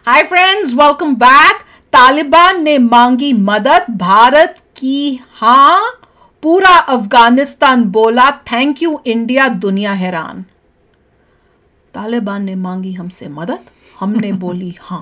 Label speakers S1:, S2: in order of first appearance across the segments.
S1: Hi friends, welcome back. Taliban ने मांगी मदद, भारत की हां, पूरा अफगानिस्तान बोला थैंक यू इंडिया, दुनिया हैरान। तालिबान ने मांगी हमसे मदद, हमने बोली हां।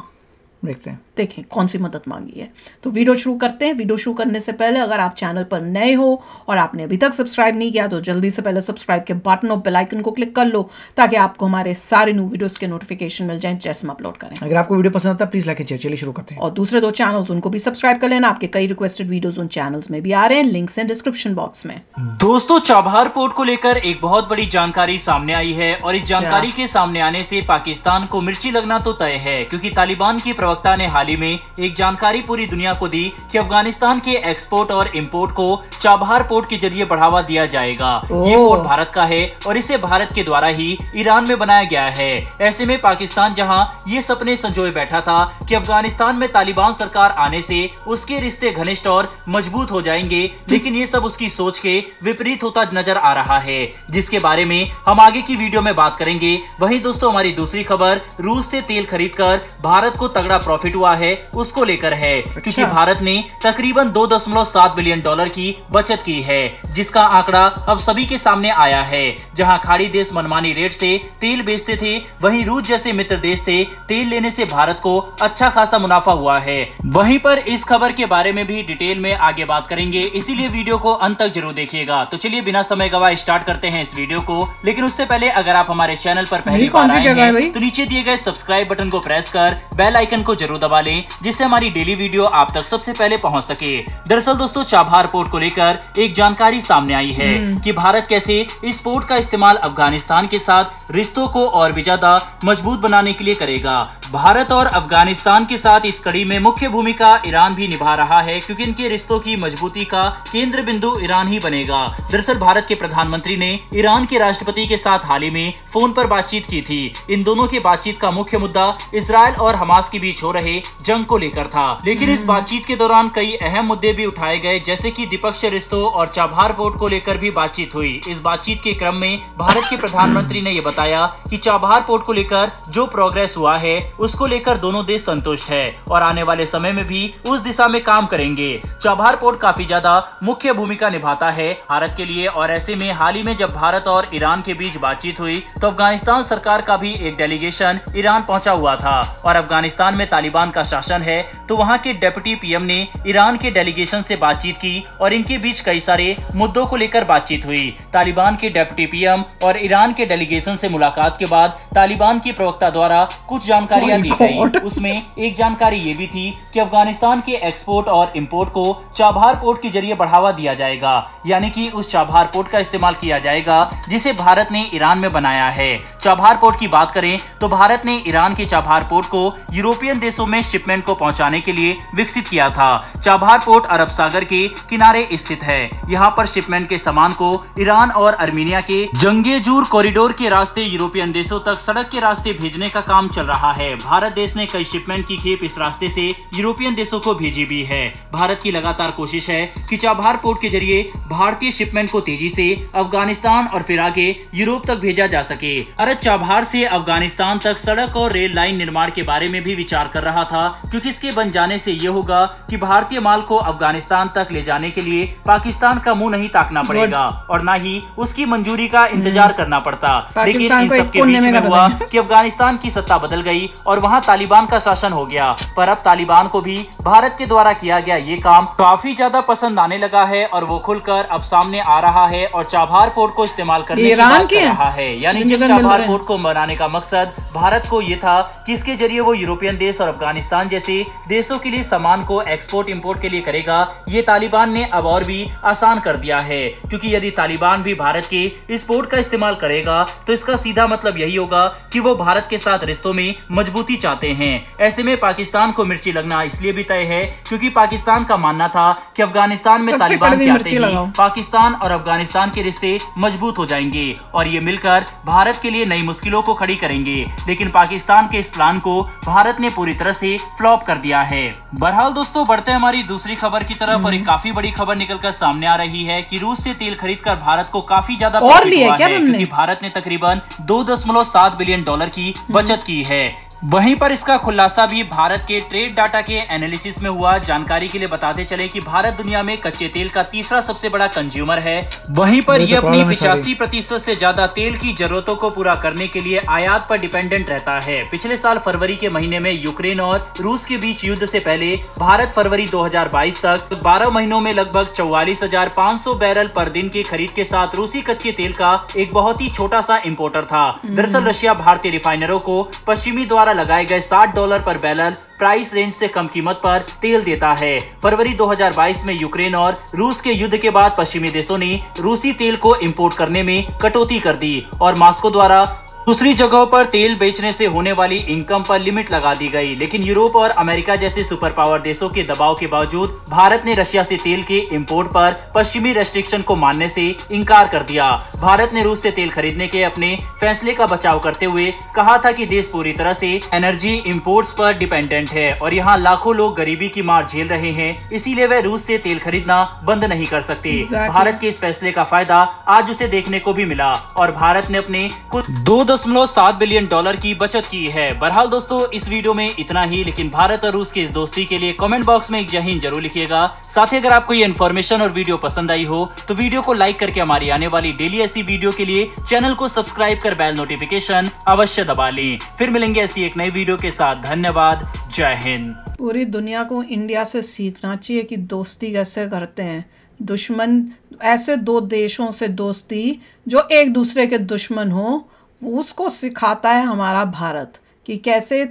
S2: देखते हैं,
S1: देखें कौन सी मदद मांगी है। तो वीडियो शुरू करते हैं। वीडियो शुरू करने से पहले अगर आप चैनल पर नए हो और आपने अभी तक सब्सक्राइब नहीं किया तो जल्दी से पहले सब्सक्राइब के बटन और बेल आइकन को क्लिक कर लो ताकि आपको हमारे सारे न्यू वीडियोस के नोटिफिकेशन मिल जाएं जैसे हम अपलोड करें।
S2: अगर आपको वीडियो पसंद आता है प्लीज लाइक कीजिए। चलिए शुरू करते हैं।
S1: और दूसरे दो चैनल्स उनको भी सब्सक्राइब कर लेना। आपके कई रिक्वेस्टेड वीडियोस उन चैनल्स में भी आ रहे हैं, लिंक्स हैं डिस्क्रिप्शन बॉक्स में।
S3: दोस्तों, चाबहार पोर्ट को लेकर एक बहुत बड़ी जानकारी सामने आई है और इस जानकारी के सामने आने से पाकिस्तान को मिर्ची लगना तो तय है, क्योंकि तालिबान की प्रवक्ता ने हाल ही में एक जानकारी पूरी दुनिया को दी कि अफगानिस्तान के एक्सपोर्ट और इंपोर्ट को चाबहार पोर्ट के जरिए बढ़ावा दिया जाएगा। ये पोर्ट भारत का है और इसे भारत के द्वारा ही ईरान में बनाया गया है। ऐसे में पाकिस्तान जहां ये सपने संजोए बैठा था कि अफगानिस्तान में तालिबान सरकार आने से उसके रिश्ते घनिष्ठ और मजबूत हो जाएंगे, लेकिन ये सब उसकी सोच के विपरीत होता नजर आ रहा है, जिसके बारे में हम आगे की वीडियो में बात करेंगे। वहीं दोस्तों, हमारी दूसरी खबर रूस से तेल खरीदकर भारत को तगड़ा प्रॉफिट हुआ है उसको लेकर है, क्योंकि भारत ने तकरीबन $2.7 बिलियन की बचत की है, जिसका आंकड़ा अब सभी के सामने आया है। जहां खाड़ी देश मनमानी रेट से तेल बेचते थे, वहीं रूस जैसे मित्र देश से तेल लेने से भारत को अच्छा खासा मुनाफा हुआ है। वहीं पर इस खबर के बारे में भी डिटेल में आगे बात करेंगे, इसीलिए वीडियो को अंत तक जरूर देखिएगा। तो चलिए बिना समय गवाए स्टार्ट करते हैं इस वीडियो को। लेकिन उससे पहले अगर आप हमारे चैनल पर पहली बार आए हैं तो नीचे दिए गए सब्सक्राइब बटन को प्रेस कर बेल आइकन को जरूर दबा लें, जिससे हमारी डेली वीडियो आप तक सबसे पहले पहुंच सके। दरअसल दोस्तों, चाबहार पोर्ट को लेकर एक जानकारी सामने आई है कि भारत कैसे इस पोर्ट का इस्तेमाल अफगानिस्तान के साथ रिश्तों को और भी ज्यादा मजबूत बनाने के लिए करेगा। भारत और अफगानिस्तान के साथ इस कड़ी में मुख्य भूमिका ईरान भी निभा रहा है, क्योंकि इनके रिश्तों की मजबूती का केंद्र बिंदु ईरान ही बनेगा। दरअसल भारत के प्रधानमंत्री ने ईरान के राष्ट्रपति के साथ हाल ही में फोन पर बातचीत की थी। इन दोनों की बातचीत का मुख्य मुद्दा इजरायल और हमास के बीच हो रहे जंग को लेकर था, लेकिन इस बातचीत के दौरान कई अहम मुद्दे भी उठाए गए, जैसे कि द्विपक्षीय रिश्तों और चाबहार पोर्ट को लेकर भी बातचीत हुई। इस बातचीत के क्रम में भारत के प्रधानमंत्री ने यह बताया कि चाबहार पोर्ट को लेकर जो प्रोग्रेस हुआ है उसको लेकर दोनों देश संतुष्ट है और आने वाले समय में भी उस दिशा में काम करेंगे। चाबहार पोर्ट काफी ज्यादा मुख्य भूमिका निभाता है भारत के लिए, और ऐसे में हाल ही में जब भारत और ईरान के बीच बातचीत हुई तो अफगानिस्तान सरकार का भी एक डेलीगेशन ईरान पहुंचा हुआ था। और अफगानिस्तान में तालिबान का शासन है, तो वहां के डिप्टी पीएम ने ईरान के डेलीगेशन से बातचीत की और इनके बीच कई सारे मुद्दों को लेकर बातचीत हुई। तालिबान के डिप्टी पीएम और ईरान के डेलीगेशन से मुलाकात के बाद तालिबान के प्रवक्ता द्वारा कुछ जानकारियां दी गई। उसमें एक जानकारी ये भी थी कि अफगानिस्तान के एक्सपोर्ट और इंपोर्ट को चाबहार पोर्ट के जरिए बढ़ावा दिया जाएगा, यानी कि उस चाबहार पोर्ट का इस्तेमाल किया जाएगा जिसे भारत ने ईरान में बनाया है। चाबहार पोर्ट की बात करें तो भारत ने ईरान के चाबहार पोर्ट को यूरोपियन देशों में शिपमेंट को पहुंचाने के लिए विकसित किया था। चाबहार पोर्ट अरब सागर के किनारे स्थित है। यहाँ पर शिपमेंट के सामान को ईरान और अर्मीनिया के जंगेजूर कॉरिडोर के रास्ते यूरोपियन देशों तक सड़क के रास्ते भेजने का काम चल रहा है। भारत देश ने कई शिपमेंट की खेप इस रास्ते से यूरोपियन देशों को भेजी भी है। भारत की लगातार कोशिश है कि चाबहार पोर्ट के जरिए भारतीय शिपमेंट को तेजी से अफगानिस्तान और फिर आगे यूरोप तक भेजा जा सके। भारत चाबहार से अफगानिस्तान तक सड़क और रेल लाइन निर्माण के बारे में भी विचार कर रहा था, क्योंकि इसके बन जाने से ये होगा कि भारतीय माल को अफगानिस्तान तक ले जाने के लिए पाकिस्तान का मुंह नहीं ताकना पड़ेगा और ना ही उसकी मंजूरी का इंतजार करना पड़ता। लेकिन इन सबके बीच में हुआ कि अफगानिस्तान की सत्ता बदल गई और वहां तालिबान का शासन हो गया। पर अब तालिबान को भी भारत के द्वारा किया गया ये काम काफी ज्यादा पसंद आने लगा है और वो खुलकर अब सामने आ रहा है और चाबहार पोर्ट को इस्तेमाल करने की बात कर रहा है। यानी जिस चाबहार पोर्ट को बनाने का मकसद भारत को ये था कि इसके जरिए वो यूरोपियन देश और अफगानिस्तान जैसे देशों के लिए सामान को एक्सपोर्ट इंपोर्ट के लिए करेगा, ये तालिबान ने अब और भी आसान कर दिया है। क्योंकि यदि तालिबान भी भारत के इस पोर्ट का इस्तेमाल करेगा तो इसका सीधा मतलब यही होगा कि वो भारत के साथ रिश्तों में मजबूती चाहते हैं। ऐसे में पाकिस्तान को मिर्ची लगना इसलिए भी तय है क्योंकि पाकिस्तान का मानना था कि अफगानिस्तान में तालिबान के आते ही पाकिस्तान और अफगानिस्तान के रिश्ते मजबूत हो जाएंगे और ये मिलकर भारत के लिए नई मुश्किलों को खड़ी करेंगे। लेकिन पाकिस्तान के इस प्लान को भारत ने पूरी तरह से फ्लॉप कर दिया है। बहरहाल दोस्तों, बढ़ते हैं हमारी दूसरी खबर की तरफ और एक काफी बड़ी खबर निकलकर सामने आ रही है कि रूस से तेल खरीदकर भारत को काफी ज्यादा प्रॉफिट हुआ है, क्योंकि भारत ने तकरीबन $2.7 बिलियन की बचत की है। वहीं पर इसका खुलासा भी भारत के ट्रेड डाटा के एनालिसिस में हुआ। जानकारी के लिए बताते चले कि भारत दुनिया में कच्चे तेल का तीसरा सबसे बड़ा कंज्यूमर है। वहीं पर यह अपनी 85% से ज्यादा तेल की जरूरतों को पूरा करने के लिए आयात पर डिपेंडेंट रहता है। पिछले साल फरवरी के महीने में यूक्रेन और रूस के बीच युद्ध से पहले भारत फरवरी 2022 तक 12 महीनों में लगभग 44,500 बैरल पर दिन की खरीद के साथ रूसी कच्चे तेल का एक बहुत ही छोटा सा इंपोर्टर था। दरअसल रशिया भारतीय रिफाइनरों को पश्चिमी द्वारा लगाए गए $60 पर बैरल प्राइस रेंज से कम कीमत पर तेल देता है। फरवरी 2022 में यूक्रेन और रूस के युद्ध के बाद पश्चिमी देशों ने रूसी तेल को इंपोर्ट करने में कटौती कर दी और मॉस्को द्वारा दूसरी जगहों पर तेल बेचने से होने वाली इनकम पर लिमिट लगा दी गई। लेकिन यूरोप और अमेरिका जैसे सुपर पावर देशों के दबाव के बावजूद भारत ने रशिया से तेल के इंपोर्ट पर पश्चिमी रेस्ट्रिक्शन को मानने से इनकार कर दिया। भारत ने रूस से तेल खरीदने के अपने फैसले का बचाव करते हुए कहा था कि देश पूरी तरह से एनर्जी इंपोर्ट्स पर डिपेंडेंट है और यहाँ लाखों लोग गरीबी की मार झेल रहे हैं, इसीलिए वे रूस से तेल खरीदना बंद नहीं कर सकते। भारत के इस फैसले का फायदा आज उसे देखने को भी मिला और भारत ने अपने कुछ $2.7 बिलियन की बचत की है। बहरहाल दोस्तों, इस वीडियो में इतना ही, लेकिन भारत और रूस की इस दोस्ती के लिए कमेंट बॉक्स में एक जय हिंद जरूर लिखिएगा। साथ ही अगर आपको ये इन्फॉर्मेशन और वीडियो पसंद आई हो तो वीडियो को लाइक करके हमारी आने वाली डेली ऐसी वीडियो के लिए चैनल को सब्सक्राइब कर बेल नोटिफिकेशन अवश्य दबा लें। फिर मिलेंगे ऐसी एक नई वीडियो के साथ। धन्यवाद, जय हिंद।
S1: पूरी दुनिया को इंडिया से सीखना चाहिए कि दोस्ती कैसे करते हैं। दुश्मन, ऐसे दो देशों से दोस्ती जो एक दूसरे के दुश्मन हो, उसको सिखाता है हमारा भारत कि कैसे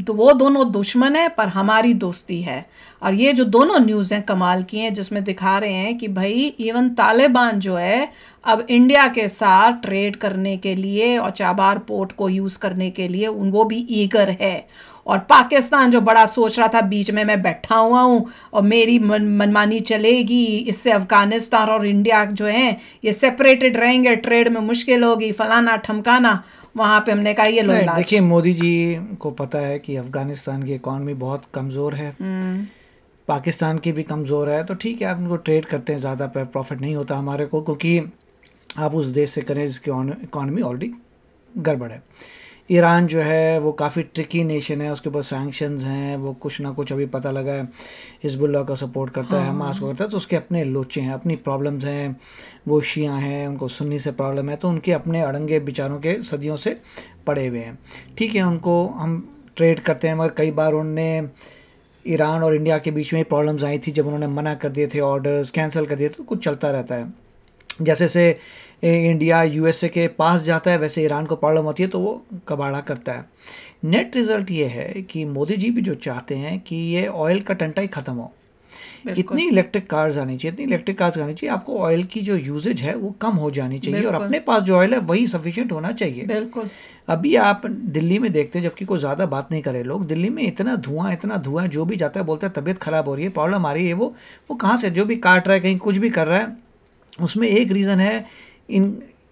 S1: वो दोनों दुश्मन है पर हमारी दोस्ती है। और ये जो दोनों न्यूज़ हैं कमाल की हैं, जिसमें दिखा रहे हैं कि भाई इवन तालिबान जो है अब इंडिया के साथ ट्रेड करने के लिए और चाबार पोर्ट को यूज़ करने के लिए वो भी ईगर है। और पाकिस्तान जो बड़ा सोच रहा था बीच में मैं बैठा हुआ हूँ और मेरी मनमानी चलेगी, इससे अफगानिस्तान और इंडिया जो हैं ये सेपरेटेड रहेंगे, ट्रेड में मुश्किल होगी, फलाना ठमकाना, वहाँ पे हमने कहा ये लो।
S2: देखिए, मोदी जी को पता है कि अफगानिस्तान की इकॉनमी बहुत कमज़ोर है, पाकिस्तान की भी कमज़ोर है, तो ठीक है आप उनको ट्रेड करते हैं, ज़्यादा प्रॉफिट नहीं होता हमारे को, क्योंकि आप उस देश से करें जिसकी इकॉनमी ऑलरेडी गड़बड़ है। ईरान जो है वो काफ़ी ट्रिकी नेशन है, उसके ऊपर सैंक्शंस हैं, वो कुछ ना कुछ अभी पता लगा है हिजबुल्लाह का सपोर्ट करता है, हमास को करता है, तो उसके अपने लोचे हैं, अपनी प्रॉब्लम्स हैं। वो शिया हैं, उनको सुन्नी से प्रॉब्लम है, तो उनके अपने अड़ंगे विचारों के सदियों से पड़े हुए हैं। ठीक है, उनको हम ट्रेड करते हैं, मगर कई बार उनने ईरान और इंडिया के बीच में प्रॉब्लम्स आई थी, जब उन्होंने मना कर दिए थे, ऑर्डर्स कैंसिल कर दिए, तो कुछ चलता रहता है। जैसे से इंडिया यूएसए के पास जाता है, वैसे ईरान को प्रॉब्लम होती है तो वो कबाड़ा करता है। नेट रिज़ल्ट ये है कि मोदी जी भी जो चाहते हैं कि ये ऑयल का टंटा ही ख़त्म हो, इतनी इलेक्ट्रिक कार्स आनी चाहिए, इतनी इलेक्ट्रिक कार्स आनी चाहिए, आपको ऑयल की जो यूजेज है वो कम हो जानी चाहिए और अपने पास जो ऑयल है वही सफिशिएंट होना चाहिए।
S1: बिल्कुल।
S2: अभी आप दिल्ली में देखते हैं, जबकि कोई ज़्यादा बात नहीं करे लोग, दिल्ली में इतना धुआं, जो भी जाता है बोलता है तबीयत ख़राब हो रही है, प्रॉब्लम आ रही है। वो कहाँ से, जो भी काट रहा है, कहीं कुछ भी कर रहा है, उसमें एक रीज़न है इन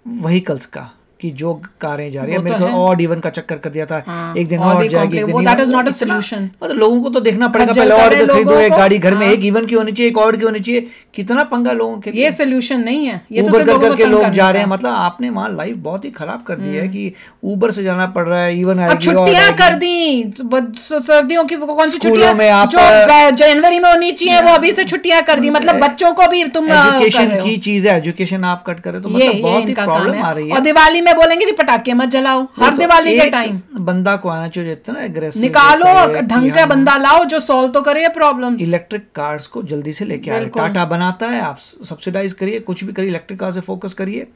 S2: व्हीकल्स का कि जो कारें जा रही है, मेरे को ऑड इवन का चक्कर कर दिया था। हाँ, एक दिन और जाएगी,
S1: that is not a solution.
S2: मतलब लोगों को तो देखना पड़ेगा, पहले और खरीदो, एक गाड़ी घर में एक इवन की होनी चाहिए, एक ऑड की होनी चाहिए, कितना पंगा लोगों के लिए।
S1: ये सॉल्यूशन नहीं है, ये तो
S2: ऊबर करके लोग जा रहे हैं। मतलब आपने वहाँ लाइफ बहुत ही खराब कर दी है कि ऊबर से जाना पड़ रहा है, इवन
S1: छुट्टियां कर दी सर्दियों की, कौन सी छुट्टियां में आप जो जनवरी में होनी चाहिए वो अभी से छुट्टियां कर दी। मतलब बच्चों को भी तुम
S2: एजुकेशन की चीज है, एजुकेशन आप कट करे तो मतलब बहुत ही प्रॉब्लम आ रही है।
S1: और दिवाली में बोलेंगे जी पटाखे मत जलाओ, हर दिवाली के टाइम
S2: बंदा को आना चाहिए इतना एग्रेसिव,
S1: निकालो ढंग का बंदा लाओ जो सॉल्व तो करे प्रॉब्लम्स।
S2: इलेक्ट्रिक कार्स को जल्दी से लेके आए, टाटा बनाता है, आप सब्सिडाइज करिए, कुछ भी करिए, इलेक्ट्रिक कार से फोकस करिए,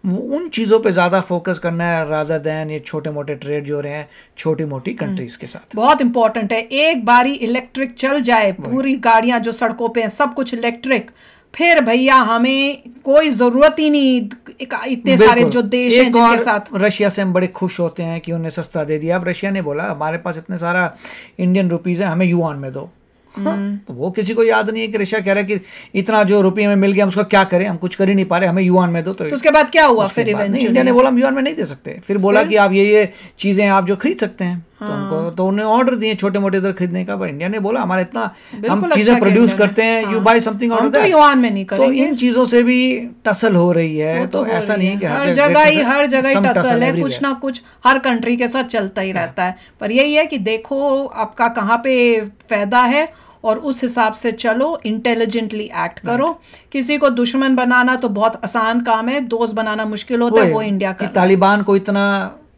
S2: उन चीज़ों पे ज़्यादा फोकस करना है रादर देन ये छोटे मोटे ट्रेड जो रहे हैं छोटी मोटी कंट्रीज के साथ। बहुत
S1: इंपॉर्टेंट है, एक बारी इलेक्ट्रिक चल जाए, पूरी गाड़ियां जो सड़कों पे हैं सब कुछ इलेक्ट्रिक, फिर भैया हमें कोई जरूरत ही नहीं इतने सारे जो देश हैं जिनके साथ।
S2: रशिया से हम बड़े खुश होते हैं कि उन्हें सस्ता दे दिया। अब रशिया ने बोला हमारे पास इतने सारा इंडियन रुपीज है, हमें युआन में दो। तो वो किसी को याद नहीं है कि रशिया कह रहा है कि इतना जो रुपये में मिल गया हम उसका क्या करें, हम कुछ कर ही नहीं पा रहे, हमें युआन में दो। तो
S1: उसके बाद क्या हुआ फिर?
S2: इंडिया ने बोला हम युआन में नहीं दे सकते, फिर बोला कि आप ये चीजें आप जो खरीद सकते हैं तो उनको तो उन्हें ऑर्डर दिए छोटे मोटे इधर खरीदने का, पर इंडिया ने बोला हमारा इतना हम
S1: बिल्कुल
S2: चीजें
S1: अच्छा
S2: प्रोड्यूस
S1: खेल रहे
S2: करते हैं,
S1: हैं।
S2: यू बाय समथिंग आउट
S1: हम
S2: ऑफ
S1: तो
S2: दैट।
S1: युआन में नहीं
S2: तो
S1: करेंगे।
S2: इन चीजों से भी टसल हो रही है,
S1: वो
S2: तो
S1: हो
S2: ऐसा
S1: रही
S2: नहीं कि
S1: हर जगह ही टसल है, कुछ ना कुछ हर कंट्री के साथ चलता ही रहता है। पर यही है कि देखो आपका कहाँ पे फायदा है और उस हिसाब से चलो, इंटेलिजेंटली एक्ट करो। किसी को दुश्मन बनाना तो बहुत आसान काम है, दोस्त बनाना मुश्किल होता है, वो इंडिया का।
S2: तालिबान को इतना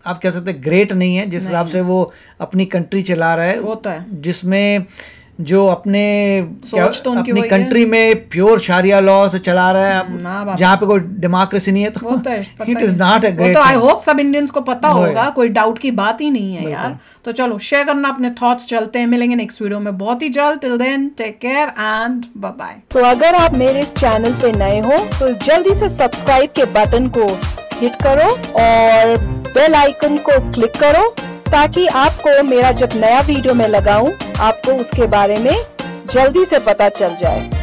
S2: आप कह सकते हैं ग्रेट नहीं है जिस हिसाब से वो अपनी कंट्री चला रहा है,
S1: होता है
S2: जिसमें जो अपने
S1: सोच तो उनकी
S2: अपनी
S1: वही
S2: कंट्री में प्योर शारिया लॉ से चला रहा है,
S1: ना
S2: अब जहाँ पे कोई डेमोक्रेसी नहीं है, तो it is not a great.
S1: तो आई होप सब इंडियंस को पता होगा, कोई डाउट की बात ही नहीं है यार। तो चलो शेयर करना अपने थॉट्स, चलते हैं, मिलेंगे नेक्स्ट वीडियो में बहुत ही जल्द। Till then take care and bye bye.
S4: तो अगर आप मेरे इस चैनल पे नए हो तो जल्दी से सब्सक्राइब के बटन को हिट करो और बेल आइकन को क्लिक करो, ताकि आपको मेरा जब नया वीडियो मैं लगाऊं आपको उसके बारे में जल्दी से पता चल जाए।